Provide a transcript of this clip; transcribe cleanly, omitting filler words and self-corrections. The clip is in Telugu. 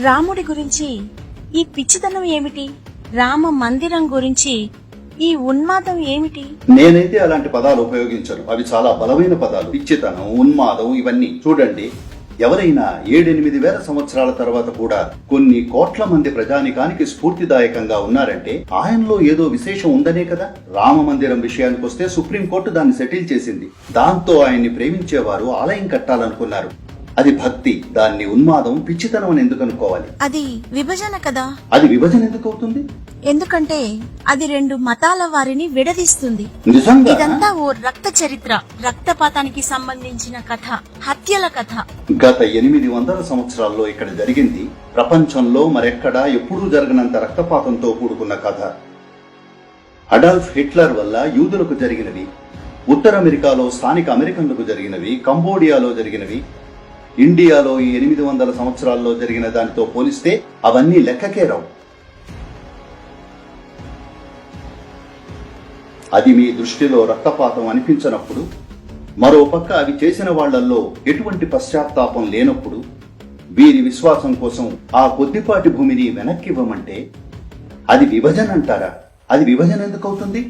రాముడి గురించి ఈ పిచ్చితనం ఏమిటి? రామ మందిరం గురించి ఈ ఉన్మాదం ఏమిటి? నేనైతే అలాంటి పదాలు ఉపయోగించను. అవి చాలా బలమైన పదాలు. పిచ్చితనం, ఉన్మాదం ఇవన్నీ. చూడండి, ఎవరైనా 7-8 వేల సంవత్సరాల తర్వాత కూడా కొన్ని కోట్ల మంది ప్రజానికానికి స్ఫూర్తిదాయకంగా ఉన్నారంటే ఆయనలో ఏదో విశేషం ఉందనే కదా. రామ మందిరం విషయానికి వస్తే సుప్రీంకోర్టు దాన్ని సెటిల్ చేసింది. దాంతో ఆయన్ని ప్రేమించేవారు ఆలయం కట్టాలనుకున్నారు. అది భక్తి. దాన్ని ఉన్మాదం, పిచ్చితనం అని ఎందుకు అనుకోవాలి? అది విభజన కదా. అది విభజన ఎందుకు అవుతుంది? ఎందుకంటే అది 2 మతాల వారిని విడదీస్తుంది. నిజంగా ఇదంతా ఓ రక్త చరిత్ర, రక్తపాతానికి సంబంధించిన కథ, హత్యల కథ. గత 800 సంవత్సరాల్లో ఇక్కడ జరిగింది ప్రపంచంలో మరెక్కడా ఎప్పుడూ జరగనంత రక్తపాతంతో కూడుకున్న కథ. అడాల్ఫ్ హిట్లర్ వల్ల యూదులకు జరిగినవి, ఉత్తర అమెరికాలో స్థానిక అమెరికన్లకు జరిగినవి, కంబోడియాలో జరిగినవి, ఇండియాలో ఈ 800 సంవత్సరాల్లో జరిగిన దానితో పోలిస్తే అవన్నీ లెక్కకే రావు. అది మీ దృష్టిలో రక్తపాతం అనిపించనప్పుడు, మరోపక్క అవి చేసిన వాళ్లల్లో ఎటువంటి పశ్చాత్తాపం లేనప్పుడు, వీరి విశ్వాసం కోసం ఆ కొద్దిపాటి భూమిని వెనక్కివ్వమంటే అది విభజన అంటారా? అది విభజన ఎందుకు అవుతుంది?